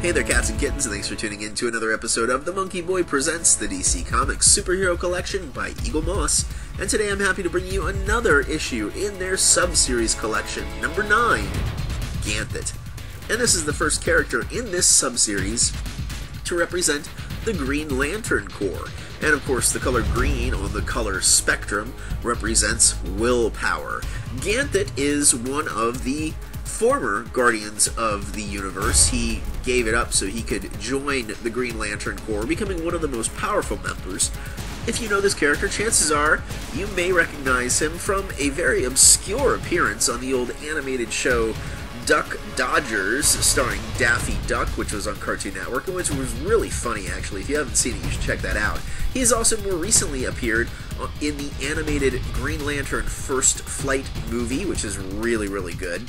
Hey there, cats and kittens, and thanks for tuning in to another episode of the MonkeyBoy Presents the DC Comics Superhero Collection by Eaglemoss. And today I'm happy to bring you another issue in their sub-series collection, number 9, Ganthet. And this is the first character in this sub-series to represent the Green Lantern Corps. And of course, the color green on the color spectrum represents willpower. Ganthet is one of the former Guardians of the Universe. He gave it up so he could join the Green Lantern Corps, becoming one of the most powerful members. If you know this character, chances are you may recognize him from a very obscure appearance on the old animated show Duck Dodgers, starring Daffy Duck, which was on Cartoon Network, and which was really funny, actually. If you haven't seen it, you should check that out. He has also more recently appeared in the animated Green Lantern First Flight movie, which is really, really good.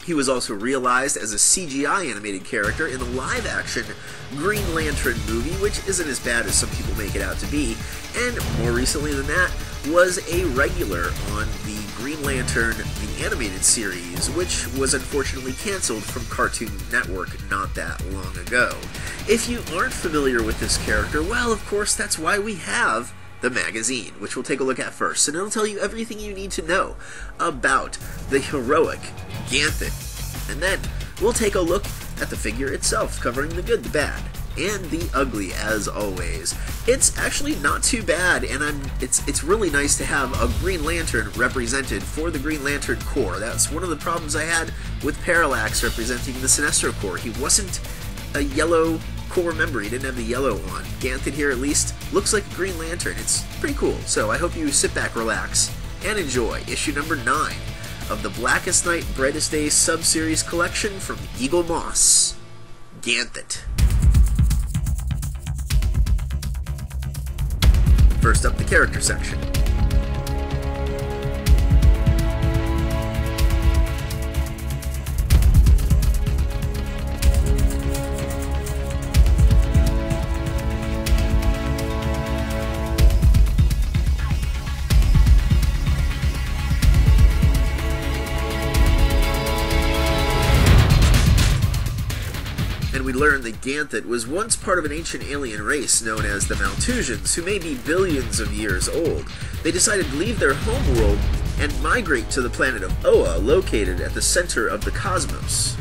He was also realized as a CGI animated character in the live-action Green Lantern movie, which isn't as bad as some people make it out to be, and more recently than that, was a regular on the Green Lantern, the animated series, which was unfortunately canceled from Cartoon Network not that long ago. If you aren't familiar with this character, well, of course, that's why we have the magazine, which we'll take a look at first, and it'll tell you everything you need to know about the heroic Ganthet. And then we'll take a look at the figure itself, covering the good, the bad, and the ugly, as always. It's actually not too bad, and it's really nice to have a Green Lantern represented for the Green Lantern Corps. That's one of the problems I had with Parallax representing the Sinestro Corps. He wasn't a yellow Corps member. He didn't have the yellow on. Ganthet here, at least, looks like a Green Lantern. It's pretty cool, so I hope you sit back, relax, and enjoy issue number 9 of the Blackest Night, Brightest Day sub-series collection from Eaglemoss, Ganthet. First up, the character section. And we learn that Ganthet was once part of an ancient alien race known as the Malthusians, who may be billions of years old. They decided to leave their homeworld and migrate to the planet of Oa, located at the center of the cosmos.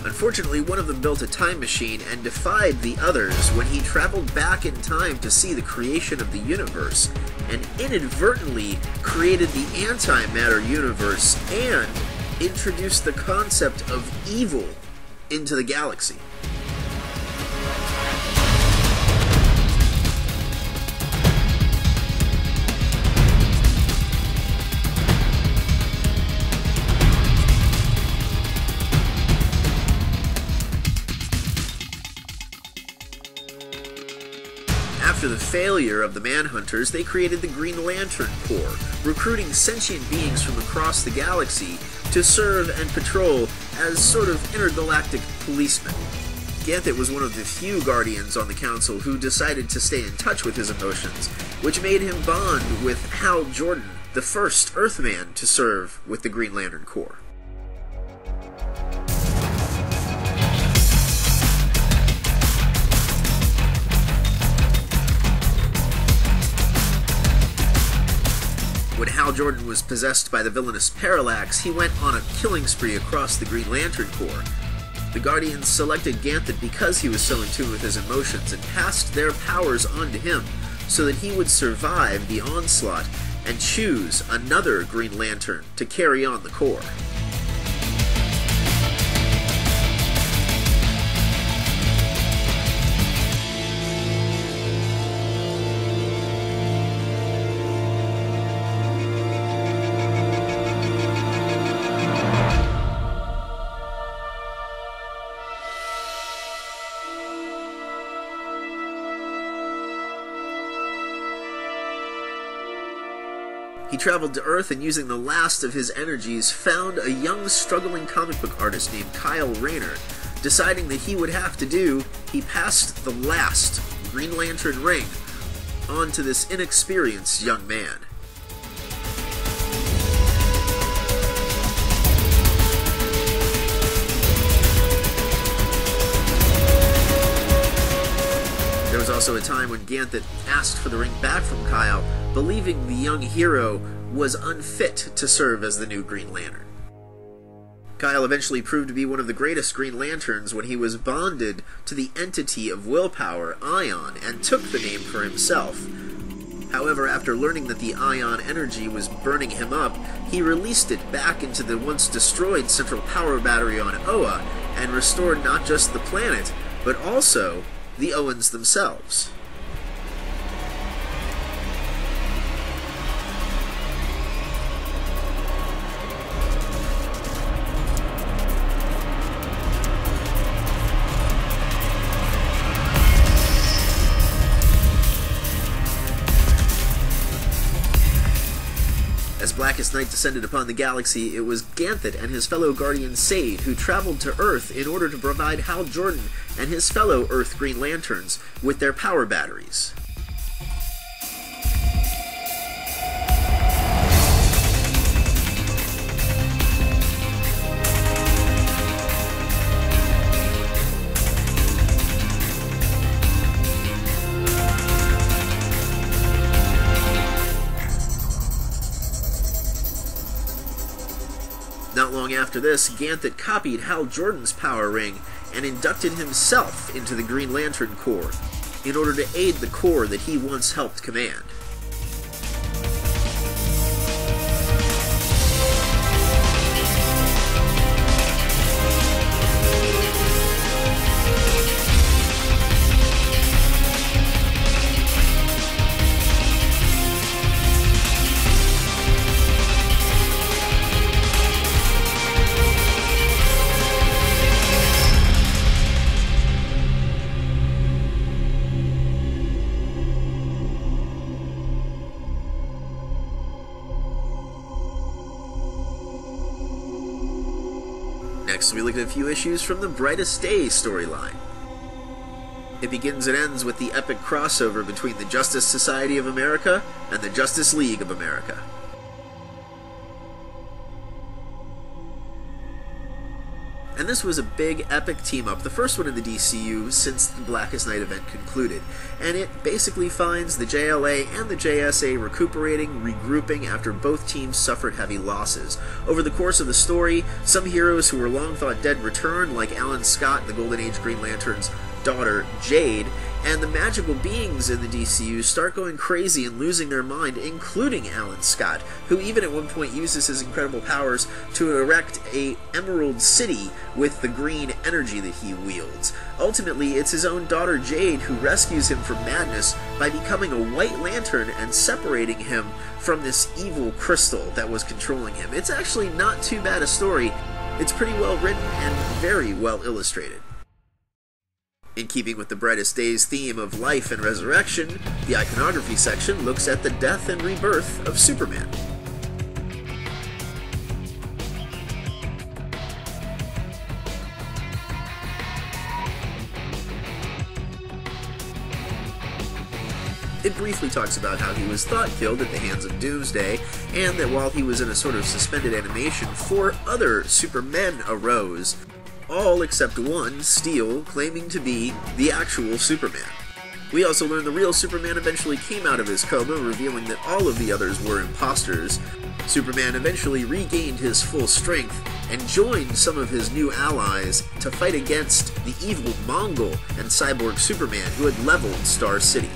Unfortunately, one of them built a time machine and defied the others when he traveled back in time to see the creation of the universe, and inadvertently created the antimatter universe and introduced the concept of evil into the galaxy. After the failure of the Manhunters, they created the Green Lantern Corps, recruiting sentient beings from across the galaxy to serve and patrol as sort of intergalactic policemen. Ganthet was one of the few Guardians on the Council who decided to stay in touch with his emotions, which made him bond with Hal Jordan, the first Earthman to serve with the Green Lantern Corps. When Hal Jordan was possessed by the villainous Parallax, he went on a killing spree across the Green Lantern Corps. The Guardians selected Ganthet because he was so in tune with his emotions and passed their powers on to him so that he would survive the onslaught and choose another Green Lantern to carry on the Corps. He traveled to Earth and, using the last of his energies, found a young, struggling comic book artist named Kyle Rayner. Deciding that he would have to do, he passed the last Green Lantern ring on to this inexperienced young man. also a time when Ganthet asked for the ring back from Kyle, believing the young hero was unfit to serve as the new Green Lantern. Kyle eventually proved to be one of the greatest Green Lanterns when he was bonded to the entity of willpower, Ion, and took the name for himself. However, after learning that the Ion energy was burning him up, he released it back into the once destroyed central power battery on Oa, and restored not just the planet, but also the Oans themselves. As Blackest Night descended upon the galaxy, it was Ganthet and his fellow Guardian Sade who traveled to Earth in order to provide Hal Jordan and his fellow Earth Green Lanterns with their power batteries. Not long after this, Ganthet copied Hal Jordan's power ring and inducted himself into the Green Lantern Corps in order to aid the Corps that he once helped command. Next, we look at a few issues from the Brightest storyline. It begins and ends with the epic crossover between the Justice Society of America and the Justice League of America. And this was a big, epic team-up, the first one in the DCU since the Blackest Night event concluded, and it basically finds the JLA and the JSA recuperating, regrouping after both teams suffered heavy losses. Over the course of the story, some heroes who were long thought dead return, like Alan Scott, the Golden Age Green Lantern's daughter, Jade, and the magical beings in the DCU start going crazy and losing their mind, including Alan Scott, who even at one point uses his incredible powers to erect a emerald city with the green energy that he wields. Ultimately, it's his own daughter Jade who rescues him from madness by becoming a White Lantern and separating him from this evil crystal that was controlling him. It's actually not too bad a story. It's pretty well written and very well illustrated. In keeping with the Brightest Days theme of life and resurrection, the iconography section looks at the death and rebirth of Superman. It briefly talks about how he was thought killed at the hands of Doomsday, and that while he was in a sort of suspended animation, 4 other Supermen arose, all except one, Steel, claiming to be the actual Superman. We also learn the real Superman eventually came out of his coma, revealing that all of the others were imposters. Superman eventually regained his full strength and joined some of his new allies to fight against the evil Mongol and cyborg Superman who had leveled Star City.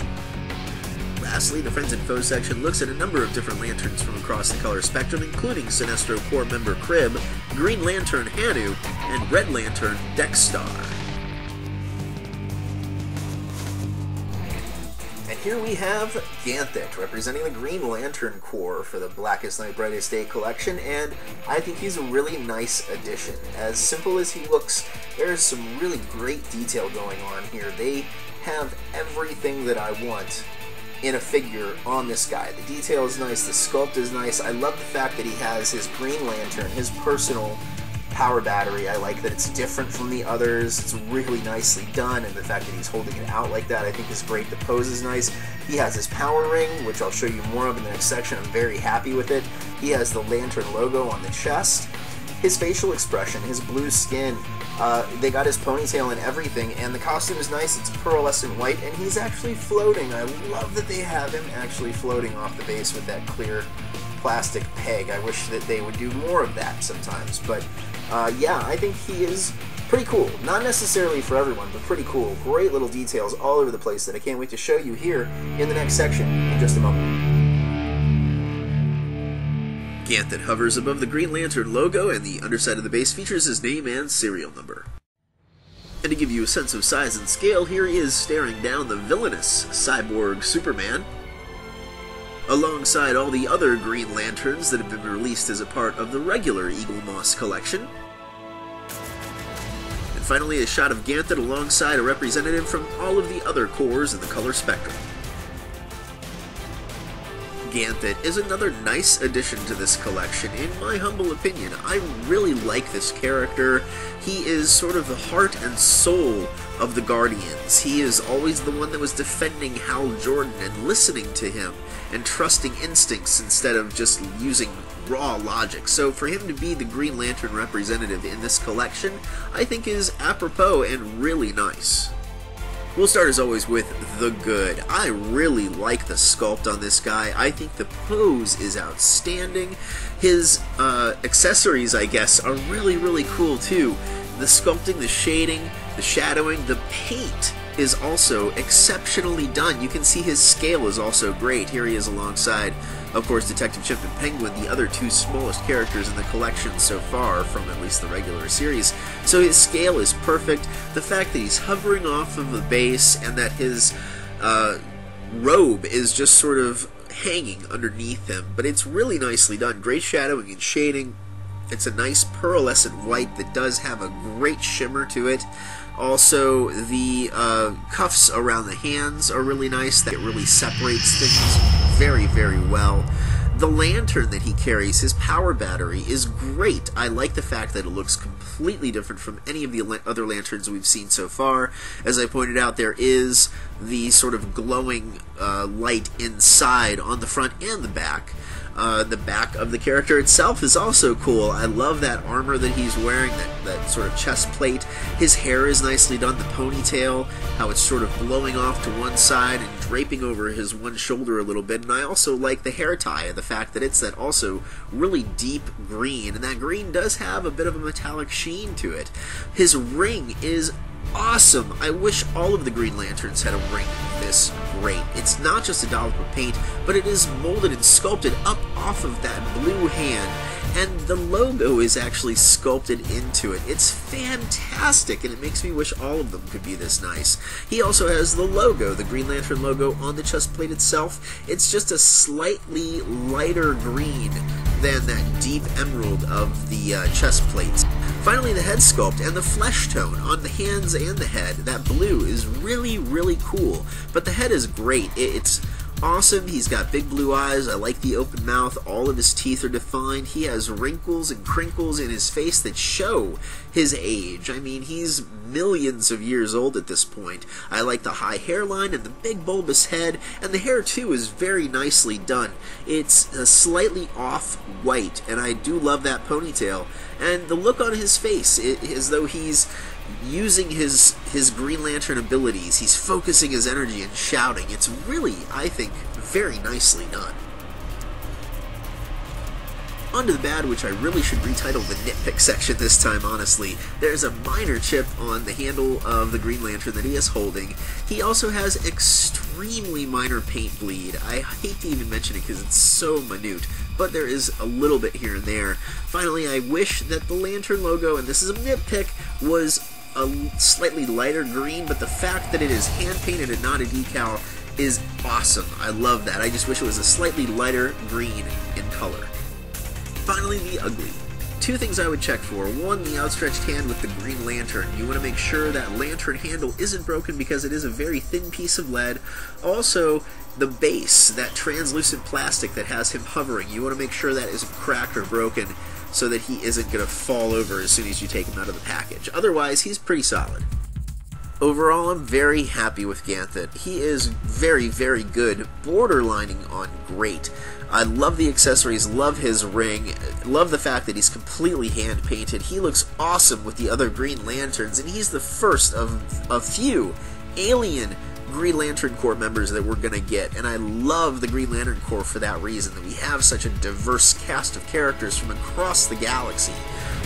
Lastly, the Friends and Foes section looks at a number of different lanterns from across the color spectrum, including Sinestro Corps member Crib, Green Lantern Hanu, and Red Lantern Dexstar. And here we have Ganthet, representing the Green Lantern Corps for the Blackest Night, Brightest Day collection, and I think he's a really nice addition. As simple as he looks, there's some really great detail going on here. They have everything that I want in a figure on this guy. The detail is nice, the sculpt is nice. I love the fact that he has his Green Lantern, his personal power battery. I like that it's different from the others. It's really nicely done, and the fact that he's holding it out like that I think is great. The pose is nice. He has his power ring, which I'll show you more of in the next section. I'm very happy with it. He has the Lantern logo on the chest. his facial expression, his blue skin, they got his ponytail and everything, and the costume is nice. It's pearlescent white, and he's actually floating. I love that they have him actually floating off the base with that clear plastic peg. I wish that they would do more of that sometimes, but yeah, I think he is pretty cool. Not necessarily for everyone, but pretty cool. Great little details all over the place that I can't wait to show you here in the next section in just a moment. Ganthet hovers above the Green Lantern logo, and the underside of the base features his name and serial number. And to give you a sense of size and scale, here he is staring down the villainous cyborg Superman, alongside all the other Green Lanterns that have been released as a part of the regular Eaglemoss collection. And finally, a shot of Ganthet alongside a representative from all of the other cores in the color spectrum. Ganthet is another nice addition to this collection, in my humble opinion. I really like this character. He is sort of the heart and soul of the Guardians. He is always the one that was defending Hal Jordan and listening to him and trusting instincts instead of just using raw logic. So for him to be the Green Lantern representative in this collection, I think is apropos and really nice. We'll start as always with the good. I really like the sculpt on this guy. I think the pose is outstanding. His accessories, I guess, are really, really cool too. The sculpting, the shading, the shadowing, the paint is also exceptionally done. You can see his scale is also great. Here he is alongside, of course, Detective Chimp and Penguin, the other two smallest characters in the collection so far, from at least the regular series. So his scale is perfect. The fact that he's hovering off of the base and that his robe is just sort of hanging underneath him, but it's really nicely done. Great shadowing and shading. It's a nice pearlescent white that does have a great shimmer to it. Also, the cuffs around the hands are really nice. That really separates things very, very well. The lantern that he carries, his power battery, is great. I like the fact that it looks completely different from any of the other lanterns we've seen so far. As I pointed out, there is the sort of glowing light inside on the front and the back. The back of the character itself is also cool. I love that armor that he's wearing, that sort of chest plate. His hair is nicely done, the ponytail, how it's sort of blowing off to one side and draping over his one shoulder a little bit. And I also like the hair tie, the fact that it's that also really deep green, and that green does have a bit of a metallic sheen to it. His ring is awesome. I wish all of the Green Lanterns had a ring this great. It's not just a dollop of paint, but it is molded and sculpted up off of that blue hand, and the logo is actually sculpted into it. It's fantastic, and it makes me wish all of them could be this nice. He also has the logo, the Green Lantern logo, on the chest plate itself. It's just a slightly lighter green than that deep emerald of the chest plates. Finally, the head sculpt and the flesh tone on the hands and the head. That blue is really, really cool, but the head is great. It's awesome. He's got big blue eyes. I like the open mouth. All of his teeth are defined. He has wrinkles and crinkles in his face that show his age. I mean, he's millions of years old at this point. I like the high hairline and the big bulbous head, and the hair too is very nicely done. It's a slightly off white, and I do love that ponytail. And the look on his face, as though he's using his Green Lantern abilities. He's focusing his energy and shouting. It's really, I think, very nicely done. On to the bad, which I really should retitle the nitpick section this time, honestly. There's a minor chip on the handle of the Green Lantern that he is holding. He also has extremely minor paint bleed. I hate to even mention it because it's so minute, but there is a little bit here and there. Finally, I wish that the Lantern logo, and this is a nitpick, was a slightly lighter green, but the fact that it is hand-painted and not a decal is awesome. I love that. I just wish it was a slightly lighter green in color. Finally, the ugly. Two things I would check for. One, the outstretched hand with the Green Lantern. You want to make sure that lantern handle isn't broken because it is a very thin piece of lead. Also, the base, that translucent plastic that has him hovering, you want to make sure that isn't cracked or broken so that he isn't going to fall over as soon as you take him out of the package. Otherwise, he's pretty solid. Overall, I'm very happy with Ganthet. He is very, very good, borderlining on great. I love the accessories, love his ring, love the fact that he's completely hand-painted. He looks awesome with the other Green Lanterns, and he's the first of a few alien Green Lantern Corps members that we're going to get, and I love the Green Lantern Corps for that reason, that we have such a diverse cast of characters from across the galaxy.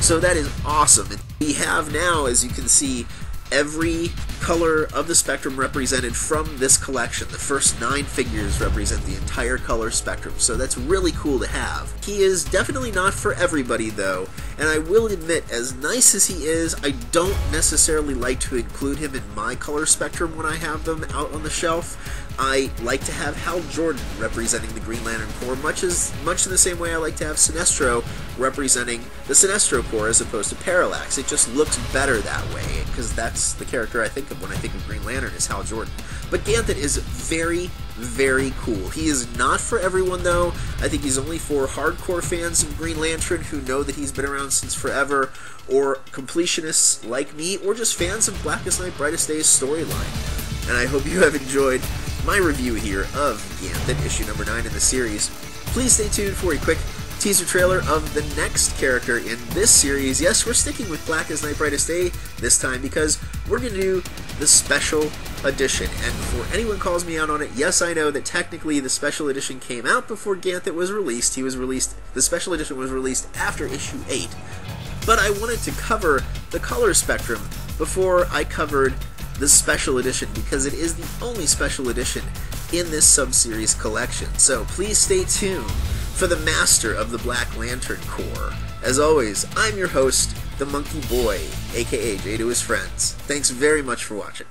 So that is awesome. And we have now, as you can see, every color of the spectrum represented from this collection. The first 9 figures represent the entire color spectrum, so that's really cool to have. He is definitely not for everybody though, and I will admit, as nice as he is, I don't necessarily like to include him in my color spectrum when I have them out on the shelf. I like to have Hal Jordan representing the Green Lantern Corps, much in the same way I like to have Sinestro representing the Sinestro Corps as opposed to Parallax. It just looks better that way, because that's the character I think of when I think of Green Lantern, is Hal Jordan. But Ganthet is very, very cool. He is not for everyone though. I think he's only for hardcore fans of Green Lantern who know that he's been around since forever, or completionists like me, or just fans of Blackest Night, Brightest Day's storyline. And I hope you have enjoyed my review here of Ganthet, issue number 9 in the series. Please stay tuned for a quick teaser trailer of the next character in this series. Yes, we're sticking with Blackest Night, Brightest Day this time because we're going to do the special edition. And before anyone calls me out on it, yes, I know that technically the special edition came out before Ganthet was released. The special edition was released after issue 8. But I wanted to cover the color spectrum before I covered the special edition, because it is the only special edition in this sub-series collection. So please stay tuned for the master of the Black Lantern Corps. As always, I'm your host, the Monkey Boy, aka Jay to his friends. Thanks very much for watching.